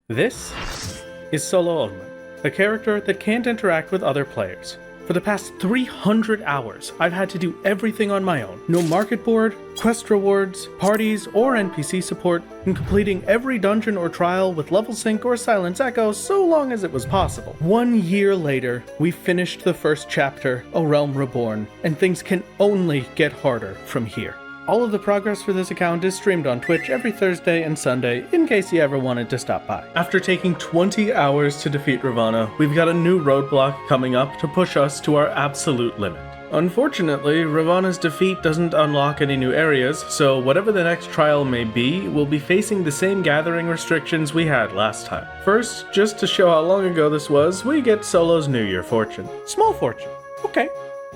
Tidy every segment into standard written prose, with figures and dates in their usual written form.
This is Solo Ogma, a character that can't interact with other players. For the past 300 hours, I've had to do everything on my own. No market board, quest rewards, parties, or NPC support, and completing every dungeon or trial with level sync or silence echo so long as it was possible. 1 year later, we finished the first chapter, A Realm Reborn, and things can only get harder from here. All of the progress for this account is streamed on Twitch every Thursday and Sunday, in case you ever wanted to stop by. After taking 20 hours to defeat Ravana, we've got a new roadblock coming up to push us to our absolute limit. Unfortunately, Ravana's defeat doesn't unlock any new areas, so whatever the next trial may be, we'll be facing the same gathering restrictions we had last time. First, just to show how long ago this was, we get Solo's New Year fortune. Small fortune. Okay.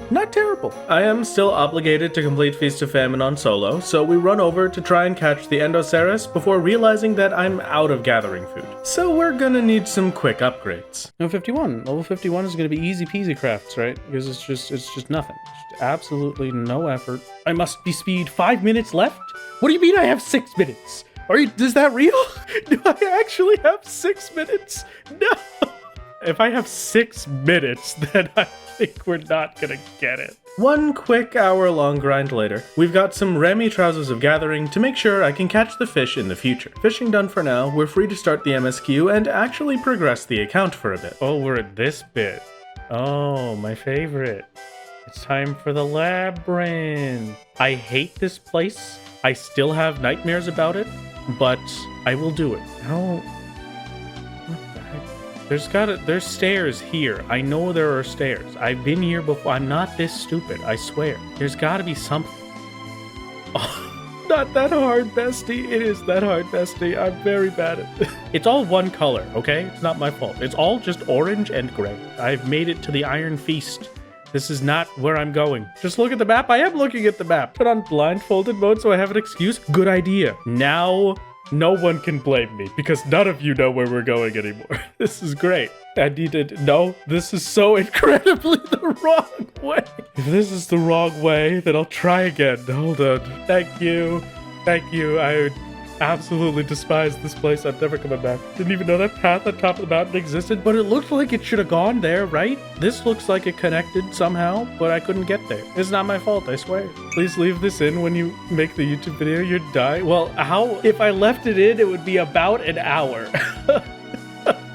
Not terrible. I am still obligated to complete Feast of Famine on Solo, so we run over to try and catch the Endoceras before realizing that I'm out of gathering food. So we're gonna need some quick upgrades. No, 51. Level 51 is gonna be easy peasy crafts, right? Because it's just nothing. Just absolutely no effort. I must be speed 5 minutes left? What do you mean I have 6 minutes? Is that real? Do I actually have 6 minutes? No! If I have 6 minutes, then I think we're not gonna get it. One quick hour-long grind later, we've got some Remy Trousers of Gathering to make sure I can catch the fish in the future. Fishing done for now, we're free to start the MSQ and actually progress the account for a bit. Oh, we're at this bit. Oh, my favorite. It's time for the labyrinth. I hate this place. I still have nightmares about it, but I will do it. How... There's stairs here. I know there are stairs. I've been here before. I'm not this stupid, I swear. There's gotta be something. Oh, not that hard, bestie. It is that hard, bestie. I'm very bad at it. It's all one color, okay? It's not my fault. It's all just orange and gray. I've made it to the Iron Feast. This is not where I'm going. Just look at the map. I am looking at the map. Put on blindfolded mode so I have an excuse. Good idea. Now... no one can blame me, because none of you know where we're going anymore. This is great. I need to... no, this is so incredibly the wrong way. If this is the wrong way, then I'll try again. Hold on. Thank you. Thank you. I absolutely despise this place. I'm never coming back. Didn't even know that path on top of the mountain existed, but it looked like it should have gone there, right? This looks like it connected somehow, but I couldn't get there. It's not my fault, I swear. Please leave this in when you make the YouTube video. You'd die. Well, how? If I left it in, it would be about an hour.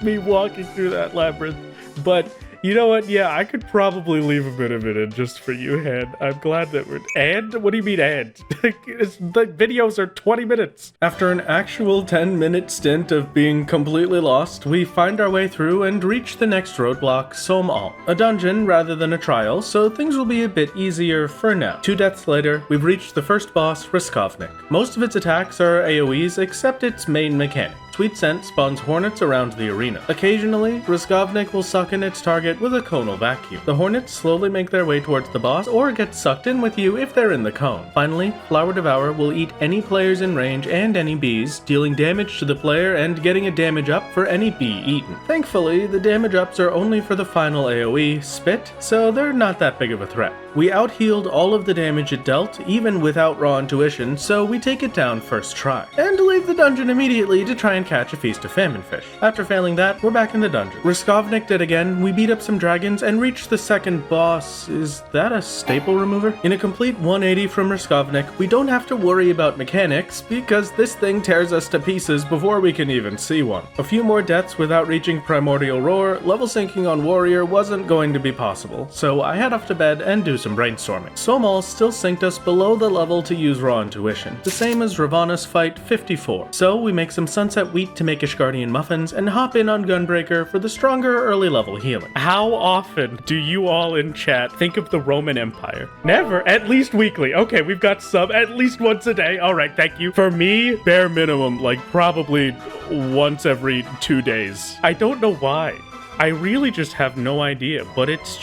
Me walking through that labyrinth. But... you know what? Yeah, I could probably leave a bit of it in just for you, Han. I'm glad that we're... and? What do you mean, and? The videos are 20 minutes. After an actual 10-minute stint of being completely lost, we find our way through and reach the next roadblock, Sohm, a dungeon rather than a trial, so things will be a bit easier for now. 2 deaths later, we've reached the first boss, Riskovnik. Most of its attacks are AoEs, except its main mechanic. Sweet Scent spawns hornets around the arena. Occasionally, Riskovnik will suck in its target with a conal vacuum. The hornets slowly make their way towards the boss or get sucked in with you if they're in the cone. Finally, Flower Devourer will eat any players in range and any bees, dealing damage to the player and getting a damage up for any bee eaten. Thankfully, the damage ups are only for the final AoE, Spit, so they're not that big of a threat. We out-healed all of the damage it dealt, even without raw intuition, so we take it down first try. And leave the dungeon immediately to try and catch a Feast of Famine fish. After failing that, we're back in the dungeon. Riskovnik did again, we beat up some dragons and reached the second boss. Is that a staple remover? In a complete 180 from Riskovnik, we don't have to worry about mechanics, because this thing tears us to pieces before we can even see one. A few more deaths without reaching Primordial Roar, level syncing on Warrior wasn't going to be possible, so I head off to bed and do some brainstorming. Sohm still synced us below the level to use raw intuition, the same as Ravana's fight 54. So we make some sunset wheat to make Ishgardian muffins and hop in on Gunbreaker for the stronger early level healing. How often do you all in chat think of the Roman Empire? Never. At least weekly. Okay, we've got some at least once a day. All right, thank you. For me, bare minimum, like probably once every 2 days. I don't know why. I really just have no idea, but it's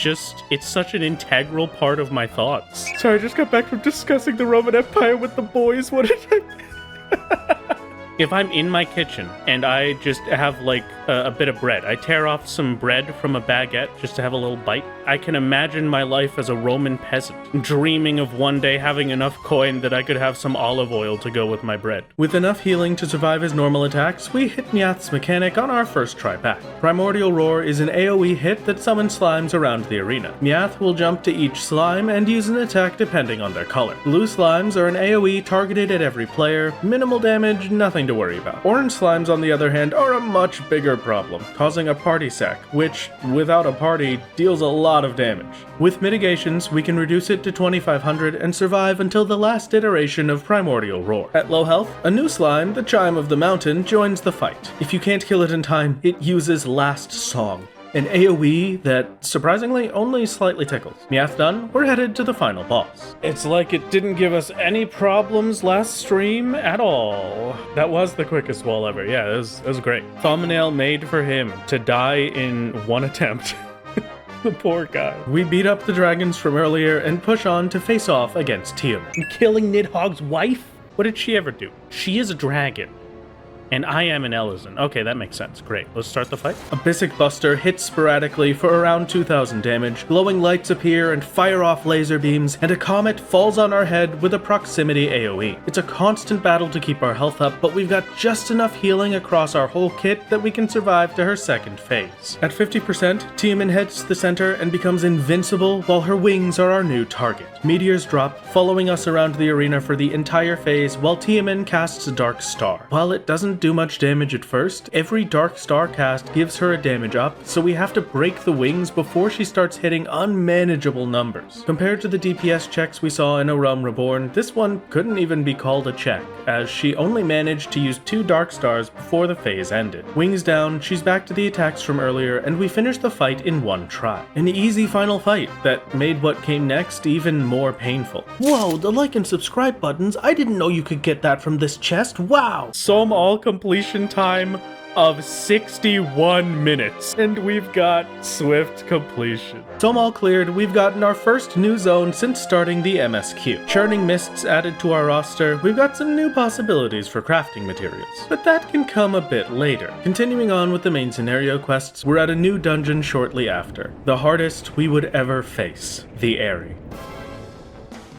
such an integral part of my thoughts. Sorry, I just got back from discussing the Roman Empire with the boys. What did I... If I'm in my kitchen and I just have like a bit of bread, I tear off some bread from a baguette just to have a little bite, I can imagine my life as a Roman peasant, dreaming of one day having enough coin that I could have some olive oil to go with my bread. With enough healing to survive his normal attacks, we hit Meowth's mechanic on our first try back. Primordial Roar is an AoE hit that summons slimes around the arena. Meowth will jump to each slime and use an attack depending on their color. Blue slimes are an AoE targeted at every player, minimal damage, nothing to worry about. Orange slimes, on the other hand, are a much bigger problem, causing a party sack, which, without a party, deals a lot of damage. With mitigations, we can reduce it to 2500 and survive until the last iteration of Primordial Roar. At low health, a new slime, the Chime of the Mountain, joins the fight. If you can't kill it in time, it uses Last Song, an AoE that, surprisingly, only slightly tickles. Meowth done, we're headed to the final boss. It's like it didn't give us any problems last stream at all. That was the quickest wall ever. Yeah, it was great. Thumbnail made for him to die in one attempt. The poor guy. We beat up the dragons from earlier and push on to face off against Tiamat. Killing Nidhogg's wife? What did she ever do? She is a dragon. And I am an Elysian. Okay, that makes sense. Great. Let's start the fight. Abyssic Buster hits sporadically for around 2000 damage. Glowing lights appear and fire off laser beams, and a comet falls on our head with a proximity AoE. It's a constant battle to keep our health up, but we've got just enough healing across our whole kit that we can survive to her second phase. At 50%, Tiamat heads to the center and becomes invincible while her wings are our new target. Meteors drop, following us around the arena for the entire phase while Tiamat casts a Dark Star. While it doesn't do much damage at first, every Dark Star cast gives her a damage up, so we have to break the wings before she starts hitting unmanageable numbers. Compared to the DPS checks we saw in A Realm Reborn, this one couldn't even be called a check, as she only managed to use 2 Dark Stars before the phase ended. Wings down, she's back to the attacks from earlier, and we finish the fight in one try. An easy final fight that made what came next even more painful. Whoa, the like and subscribe buttons, I didn't know you could get that from this chest, wow! Sohm all completion time of 61 minutes, and we've got swift completion. Sohm all cleared, we've gotten our first new zone since starting the MSQ. Churning Mists added to our roster, we've got some new possibilities for crafting materials, but that can come a bit later. Continuing on with the main scenario quests, we're at a new dungeon shortly after, the hardest we would ever face, the Aery.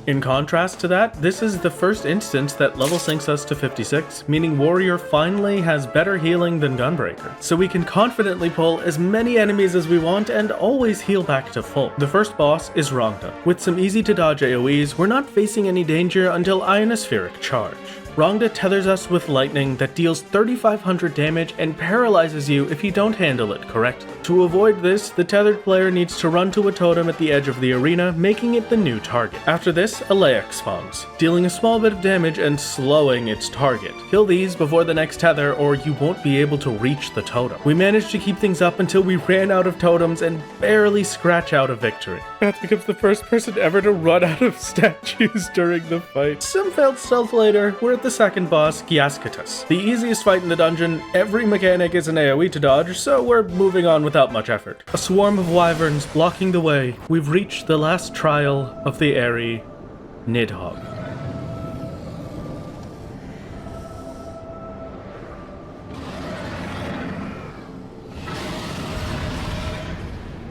In contrast to that, this is the first instance that level syncs us to 56, meaning Warrior finally has better healing than Gunbreaker, so we can confidently pull as many enemies as we want and always heal back to full. The first boss is Rongda. With some easy to dodge AoEs, we're not facing any danger until Ionospheric Charge. Rongda tethers us with lightning that deals 3500 damage and paralyzes you if you don't handle it correctly. To avoid this, the tethered player needs to run to a totem at the edge of the arena, making it the new target. After this, a Leyak spawns, dealing a small bit of damage and slowing its target. Kill these before the next tether or you won't be able to reach the totem. We managed to keep things up until we ran out of totems and barely scratch out a victory. That becomes the first person ever to run out of statues during the fight. Some failed stealth later, we're at the second boss, Gyaskatus. The easiest fight in the dungeon, every mechanic is an AoE to dodge, so we're moving on without much effort. A swarm of wyverns blocking the way, we've reached the last trial of the Aery, Nidhogg.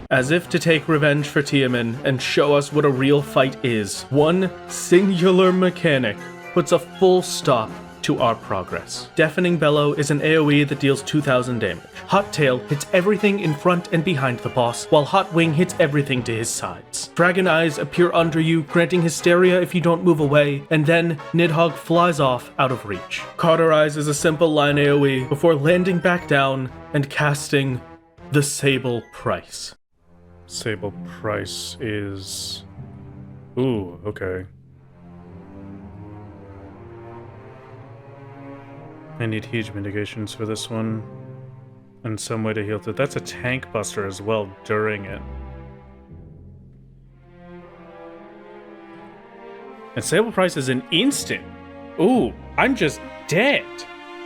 As if to take revenge for Tiamat and show us what a real fight is, one singular mechanic puts a full stop to our progress. Deafening Bellow is an AoE that deals 2000 damage. Hot Tail hits everything in front and behind the boss, while Hot Wing hits everything to his sides. Dragon Eyes appear under you, granting hysteria if you don't move away, and then Nidhogg flies off out of reach. Cauterize is a simple line AoE before landing back down and casting the Sable Price. Sable Price is... Ooh, okay. I need huge mitigations for this one. And some way to heal it. That's a tank buster as well during it. And Sable Price is an instant. Ooh, I'm just dead.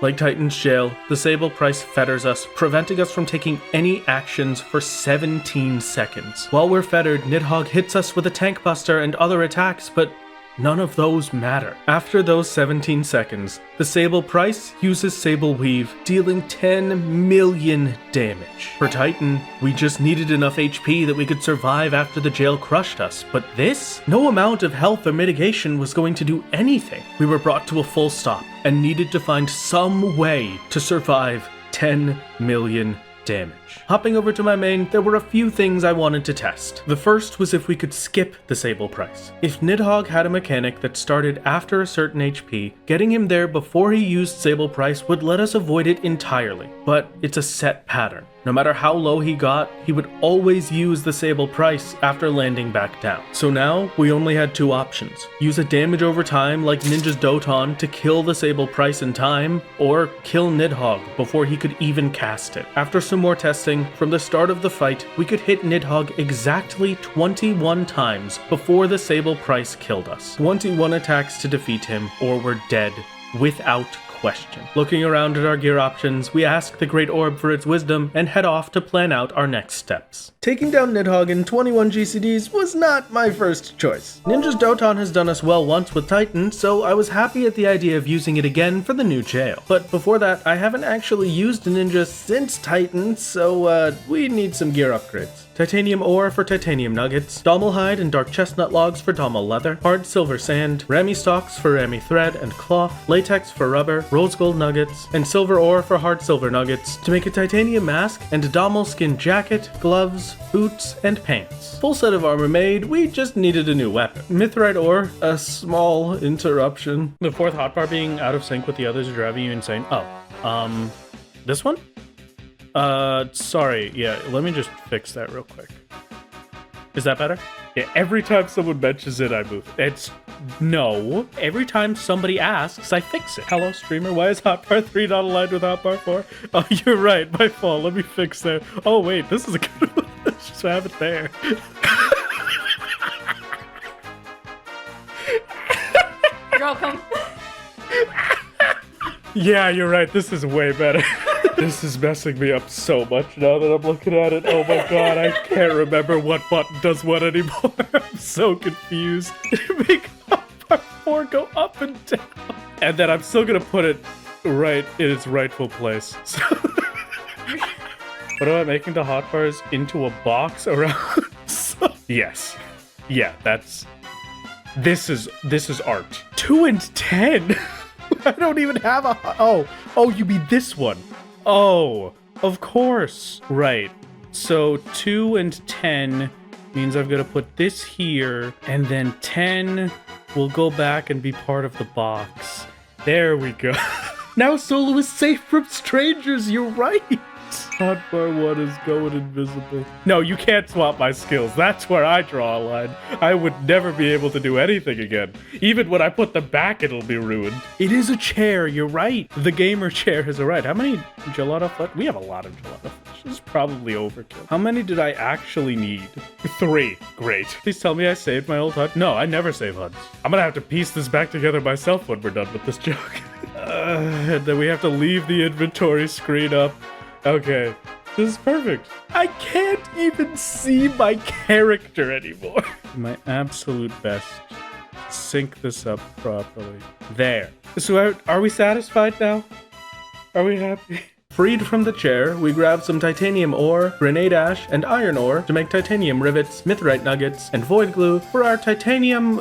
Like Titan's Jail, the Sable Price fetters us, preventing us from taking any actions for 17 seconds. While we're fettered, Nidhogg hits us with a tank buster and other attacks, but none of those matter. After those 17 seconds, the Sable Price uses Sable Weave, dealing 10 million damage. For Titan, we just needed enough HP that we could survive after the jail crushed us, but this? No amount of health or mitigation was going to do anything. We were brought to a full stop and needed to find some way to survive 10 million damage. Hopping over to my main, there were a few things I wanted to test. The first was if we could skip the Sable Price. If Nidhogg had a mechanic that started after a certain HP, getting him there before he used Sable Price would let us avoid it entirely. But it's a set pattern. No matter how low he got, he would always use the Sable Price after landing back down. So now, we only had two options. Use a damage over time like Ninja's Doton to kill the Sable Price in time, or kill Nidhogg before he could even cast it. After some more testing, from the start of the fight, we could hit Nidhogg exactly 21 times before the Sable Price killed us. 21 attacks to defeat him, or we're dead, without question. Looking around at our gear options, we ask the Great Orb for its wisdom and head off to plan out our next steps. Taking down Nidhogg in 21 GCDs was not my first choice. Ninja's Doton has done us well once with Titan, so I was happy at the idea of using it again for the new jail. But before that, I haven't actually used Ninja since Titan, so we need some gear upgrades. Titanium ore for titanium nuggets, Dommel hide and dark chestnut logs for Dommel leather, hard silver sand, Rami stalks for Rami thread and cloth, latex for rubber, rose gold nuggets, and silver ore for hard silver nuggets to make a titanium mask and a Dommel skin jacket, gloves, boots, and pants. Full set of armor made, we just needed a new weapon. Mithrite ore, a small interruption. The fourth hotbar being out of sync with the others is driving you insane. Oh, this one? Sorry, yeah, let me just fix that real quick. Is that better? Yeah, every time someone mentions it, I move. No. Every time somebody asks, I fix it. Hello, streamer, why is Hotbar 3 not aligned with Hotbar 4? Oh, you're right, my fault, let me fix that. Oh, wait, this is a good one. Let's just have it there. You're welcome. Yeah, you're right, this is way better. This is messing me up so much now that I'm looking at it. Oh my god, I can't remember what button does what anymore. I'm so confused. Make Hotbar 4 go up and down. And then I'm still gonna put it right in its rightful place. So what am I making the hotbars into a box around? Yes. Yeah, this is art. 2 and 10? I don't even have a oh, you mean this one? Oh, of course. Right. So 2 and 10 means I've got to put this here, and then 10 will go back and be part of the box. There we go. Now Solo is safe from strangers, you're right. Hotbar 1 is going invisible. No, you can't swap my skills. That's where I draw a line. I would never be able to do anything again. Even when I put them back, it'll be ruined. It is a chair, you're right. The gamer chair has arrived. How many gelato flesh? We have a lot of gelato flesh. This is probably overkill. How many did I actually need? 3. Great. Please tell me I saved my old HUD. No, I never save HUDs. I'm gonna have to piece this back together myself when we're done with this joke. And then we have to leave the inventory screen up. Okay, this is perfect. I can't even see my character anymore. My absolute best. Sync this up properly. There. So are we satisfied now? Are we happy? Freed from the chair, we grabbed some titanium ore, grenade ash, and iron ore to make titanium rivets, mithrite nuggets, and void glue for our titanium,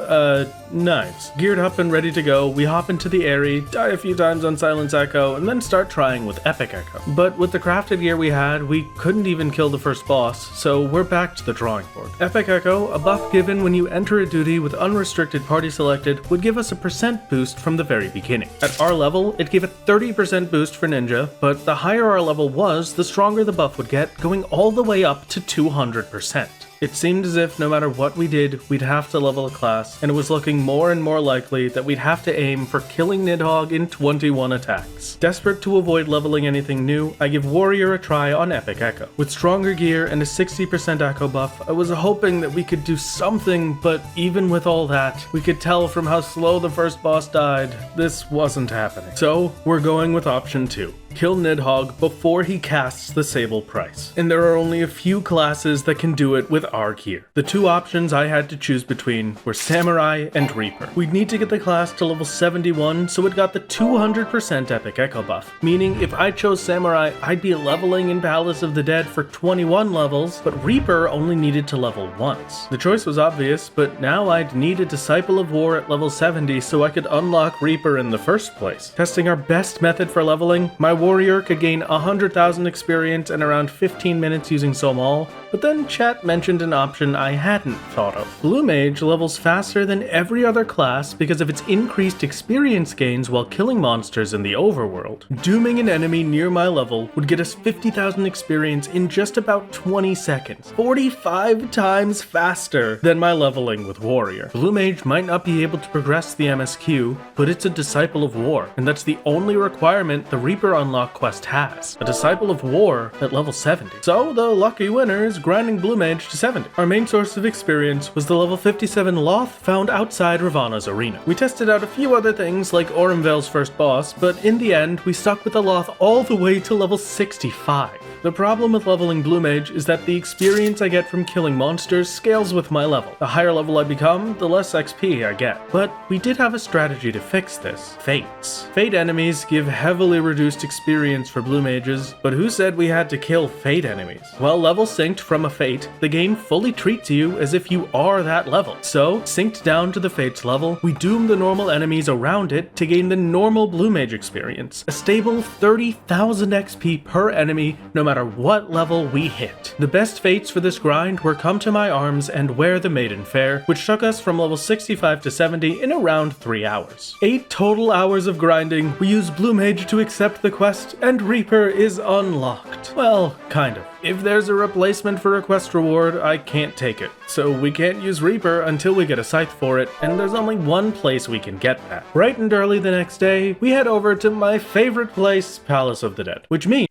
knives. Geared up and ready to go, we hop into the Aery, die a few times on Silence Echo, and then start trying with Epic Echo. But with the crafted gear we had, we couldn't even kill the first boss, so we're back to the drawing board. Epic Echo, a buff given when you enter a duty with unrestricted party selected, would give us a % boost from the very beginning. At our level, it gave a 30% boost for Ninja, but the higher our level was, the stronger the buff would get, going all the way up to 200%. It seemed as if no matter what we did, we'd have to level a class, and it was looking more and more likely that we'd have to aim for killing Nidhogg in 21 attacks. Desperate to avoid leveling anything new, I give Warrior a try on Epic Echo. With stronger gear and a 60% Echo buff, I was hoping that we could do something, but even with all that, we could tell from how slow the first boss died, this wasn't happening. So, we're going with option 2. kill Nidhogg before he casts the Sable Price. And there are only a few classes that can do it with our gear. The two options I had to choose between were Samurai and Reaper. We'd need to get the class to level 71 so it got the 200% Epic Echo buff, meaning if I chose Samurai, I'd be leveling in Palace of the Dead for 21 levels, but Reaper only needed to level once. The choice was obvious, but now I'd need a Disciple of War at level 70 so I could unlock Reaper in the first place. Testing our best method for leveling, my warrior could gain 100,000 experience in around 15 minutes using Sohm, but then chat mentioned an option I hadn't thought of. Blue Mage levels faster than every other class because of its increased experience gains while killing monsters in the overworld. Dooming an enemy near my level would get us 50,000 experience in just about 20 seconds, 45 times faster than my leveling with warrior. Blue Mage might not be able to progress the MSQ, but it's a Disciple of War, and that's the only requirement the Reaper unlock quest has. A Disciple of War at level 70. So the lucky winner is grinding Blue Mage to 70. Our main source of experience was the level 57 Loth found outside Ravana's arena. We tested out a few other things like Orimvel's first boss, but in the end we stuck with the Loth all the way to level 65. The problem with leveling Blue Mage is that the experience I get from killing monsters scales with my level. The higher level I become, the less XP I get. But we did have a strategy to fix this. Fates. Fate enemies give heavily reduced experience for Blue Mages, but who said we had to kill Fate enemies? Well, level synced from a Fate, the game fully treats you as if you are that level. So, synced down to the Fate's level, we doom the normal enemies around it to gain the normal Blue Mage experience. A stable 30,000 XP per enemy, no matter what level we hit. The best fates for this grind were Come to My Arms and Wear the Maiden Fair, which took us from level 65 to 70 in around 3 hours. 8 total hours of grinding, we used Blue Mage to accept the quest, and Reaper is unlocked. Well, kind of. If there's a replacement for a quest reward, I can't take it. So we can't use Reaper until we get a scythe for it, and there's only one place we can get that. Bright and early the next day, we head over to my favorite place, Palace of the Dead, which means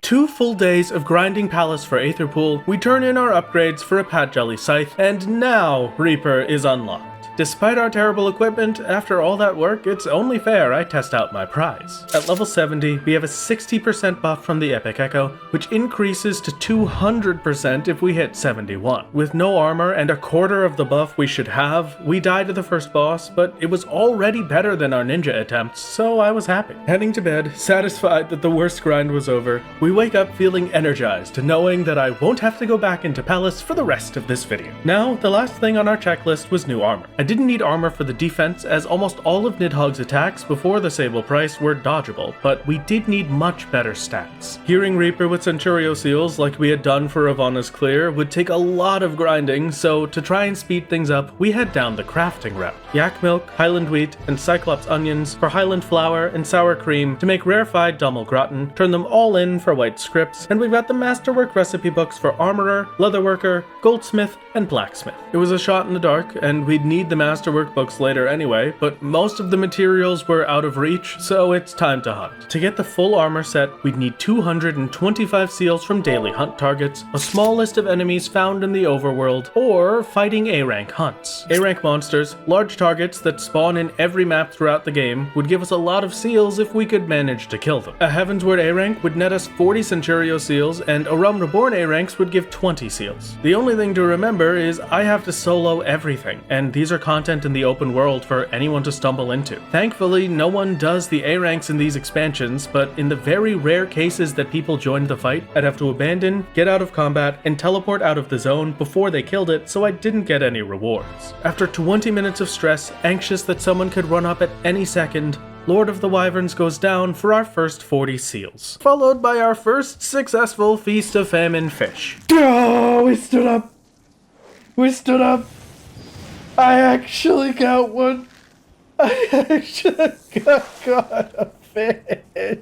2 full days of grinding Palace for Aetherpool, we turn in our upgrades for a Pat Jelly Scythe, and now Reaper is unlocked. Despite our terrible equipment, after all that work, it's only fair I test out my prize. At level 70, we have a 60% buff from the Epic Echo, which increases to 200% if we hit 71. With no armor and a quarter of the buff we should have, we died to the first boss, but it was already better than our ninja attempts, so I was happy. Heading to bed, satisfied that the worst grind was over, we wake up feeling energized, knowing that I won't have to go back into Palace for the rest of this video. Now, the last thing on our checklist was new armor. I didn't need armor for the defense, as almost all of Nidhogg's attacks before the Sable Price were dodgeable, but we did need much better stats. Gearing Reaper with Centurio Seals, like we had done for Ravana's Clear, would take a lot of grinding, so to try and speed things up, we head down the crafting route. Yak Milk, Highland Wheat, and Cyclops Onions for Highland Flour and Sour Cream to make rarefied Dummel Gratin, turn them all in for White Scripts, and we've got the Masterwork recipe books for Armorer, Leatherworker, Goldsmith, and Blacksmith. It was a shot in the dark, and we'd need the Masterwork books later anyway, but most of the materials were out of reach, so it's time to hunt. To get the full armor set, we'd need 225 seals from daily hunt targets, a small list of enemies found in the overworld, or fighting A-rank hunts. A-rank monsters, large targets that spawn in every map throughout the game, would give us a lot of seals if we could manage to kill them. A Heavensward A-rank would net us 40 Centurio seals, and a Realm Reborn A-ranks would give 20 seals. The only thing to remember is I have to solo everything, and these are content in the open world for anyone to stumble into. Thankfully, no one does the A-ranks in these expansions, but in the very rare cases that people joined the fight, I'd have to abandon, get out of combat, and teleport out of the zone before they killed it, so I didn't get any rewards. After 20 minutes of stress, anxious that someone could run up at any second, Lord of the Wyverns goes down for our first 40 seals, followed by our first successful Feast of Famine fish. Oh, we stood up! We stood up! I actually got one! I actually got a fish!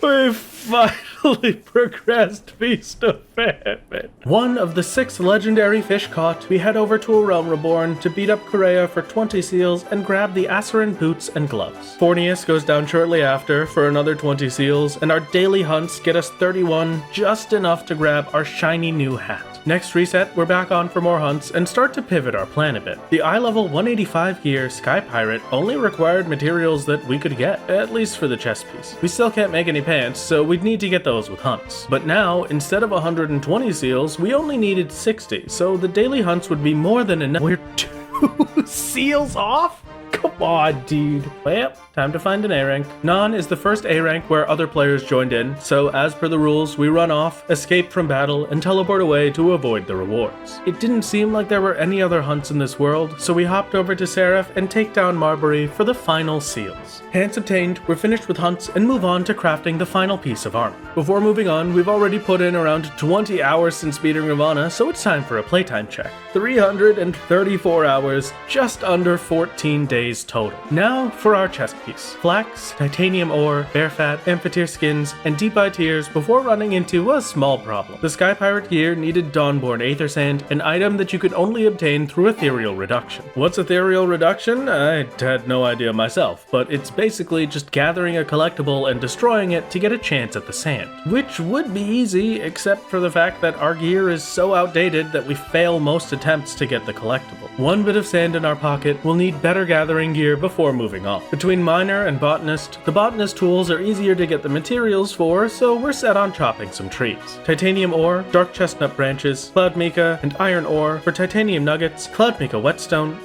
We finally fully progressed feast of famine. One of the 6 legendary fish caught, we head over to a realm reborn to beat up Correa for 20 seals and grab the Acerin boots and gloves. Fornius goes down shortly after for another 20 seals, and our daily hunts get us 31, just enough to grab our shiny new hat. Next reset, we're back on for more hunts and start to pivot our plan a bit. The eye level 185 gear Sky Pirate only required materials that we could get, at least for the chest piece. We still can't make any pants, so we'd need to get those with hunts. But now, instead of 120 seals, we only needed 60, so the daily hunts would be more than enough. We're 2 seals off? Come on, dude. Well, time to find an A rank. Non is the first A rank where other players joined in, so as per the rules, we run off, escape from battle, and teleport away to avoid the rewards. It didn't seem like there were any other hunts in this world, so we hopped over to Seraph and take down Marbury for the final seals. Pants obtained, we're finished with hunts and move on to crafting the final piece of armor. Before moving on, we've already put in around 20 hours since beating Ravana, so it's time for a playtime check. 334 hours, just under 14 days total. Now for our chest piece. Flax, titanium ore, bear fat, amphitheater skins, and deep eye tears before running into a small problem. The Sky Pirate gear needed Dawnborn Aether Sand, an item that you could only obtain through ethereal reduction. What's ethereal reduction? I had no idea myself, but it's basically just gathering a collectible and destroying it to get a chance at the sand. Which would be easy, except for the fact that our gear is so outdated that we fail most attempts to get the collectible. One bit of sand in our pocket, we'll need better gathering gear before moving on. Between miner and botanist, the botanist tools are easier to get the materials for, so we're set on chopping some trees. Titanium ore, dark chestnut branches, cloud mica, and iron ore for titanium nuggets, cloud mica whetstone,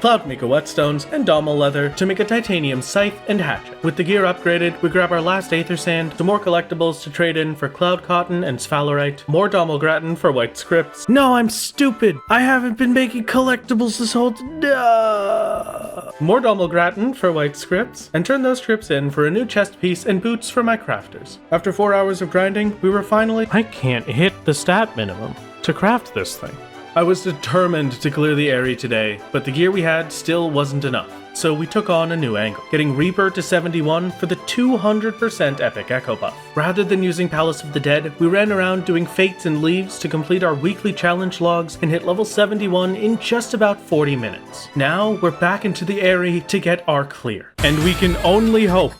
cloud mica whetstones, and domal leather to make a titanium scythe and hatchet. With the gear upgraded, we grab our last aether sand, some more collectibles to trade in for cloud cotton and sphalerite, more domal gratin for white scripts. No, I'm stupid! I haven't been making collectibles this whole More domal gratin for white scripts, and turn those scripts in for a new chest piece and boots for my crafters. After 4 hours of grinding, we were finally— I can't hit the stat minimum to craft this thing. I was determined to clear the Aery today, but the gear we had still wasn't enough. So we took on a new angle, getting Reaper to 71 for the 200% epic echo buff. Rather than using Palace of the Dead, we ran around doing fates and leaves to complete our weekly challenge logs and hit level 71 in just about 40 minutes. Now we're back into the Aery to get our clear. And we can only hope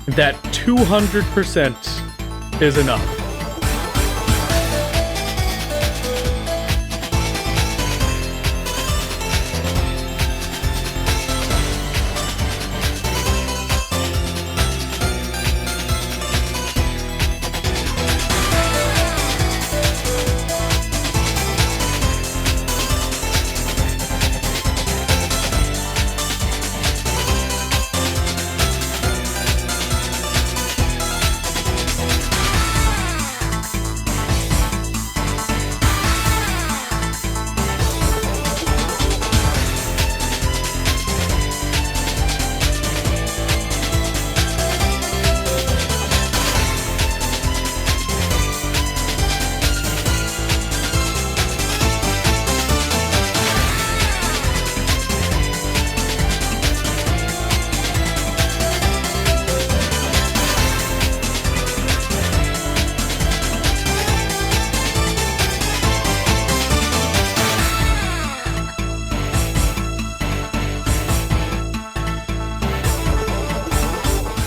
that 200% is enough.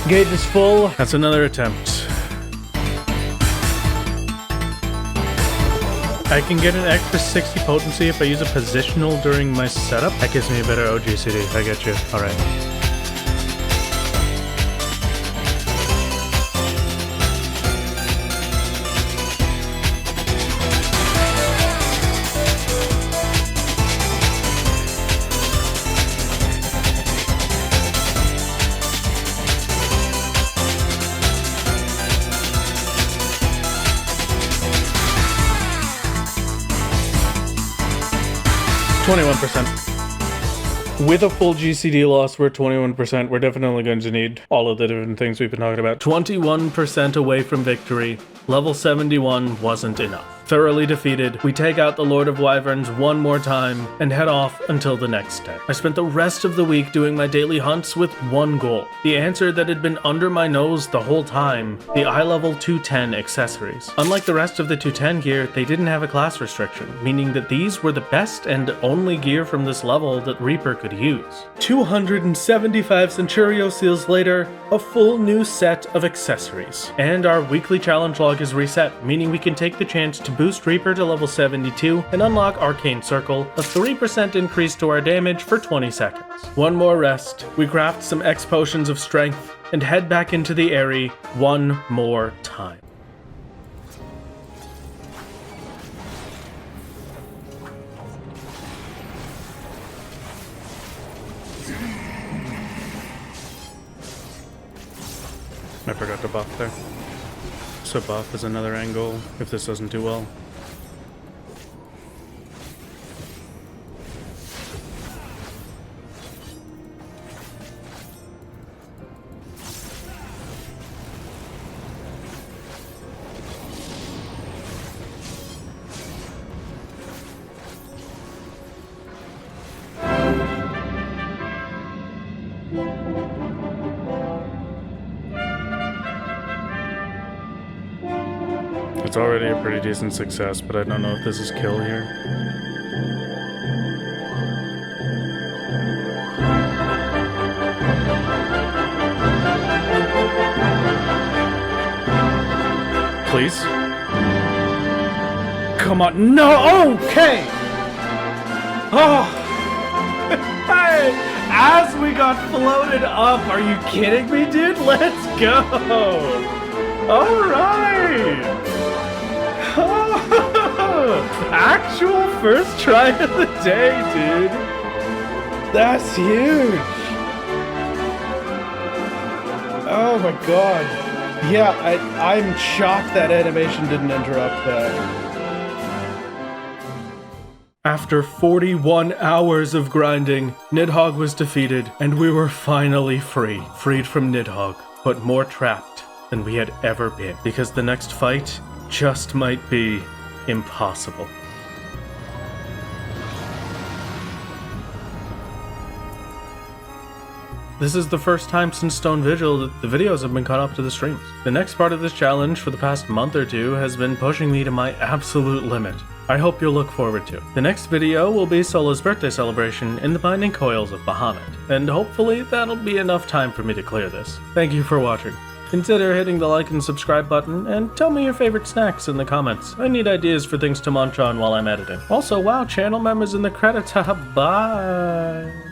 Gauge is full. That's another attempt. I can get an extra 60 potency if I use a positional during my setup. That gives me a better OGCD. I get you. Alright. With a full GCD loss, we're 21%. We're definitely going to need all of the different things we've been talking about. 21% away from victory. Level 71 wasn't enough. Thoroughly defeated, we take out the Lord of Wyverns one more time and head off until the next day. I spent the rest of the week doing my daily hunts with one goal. The answer that had been under my nose the whole time, the eye level 210 accessories. Unlike the rest of the 210 gear, they didn't have a class restriction, meaning that these were the best and only gear from this level that Reaper could use. 275 Centurio seals later, a full new set of accessories. And our weekly challenge log is reset, meaning we can take the chance to boost Reaper to level 72 and unlock Arcane Circle, a 3% increase to our damage for 20 seconds. One more rest, we craft some X potions of strength, and head back into the Aery one more time. I forgot to buff there. So buff is another angle if this doesn't do well. It's already a pretty decent success, but I don't know if this is kill here. Please? Come on, no, okay! Oh! Hey! As we got floated up, are you kidding me, dude? Let's go! Alright! Actual first try of the day, dude. That's huge. Oh my god. Yeah, I'm shocked that animation didn't interrupt that. After 41 hours of grinding, Nidhogg was defeated, and we were finally free. Freed from Nidhogg, but more trapped than we had ever been. Because the next fight just might be impossible. This is the first time since Stone Vigil that the videos have been caught up to the streams. The next part of this challenge for the past month or two has been pushing me to my absolute limit. I hope you'll look forward to. The next video will be Sola's birthday celebration in the Binding Coils of Bahamut, and hopefully that'll be enough time for me to clear this. Thank you for watching. Consider hitting the like and subscribe button, and tell me your favorite snacks in the comments. I need ideas for things to munch on while I'm editing. Also, wow, channel members in the credits, haha, bye!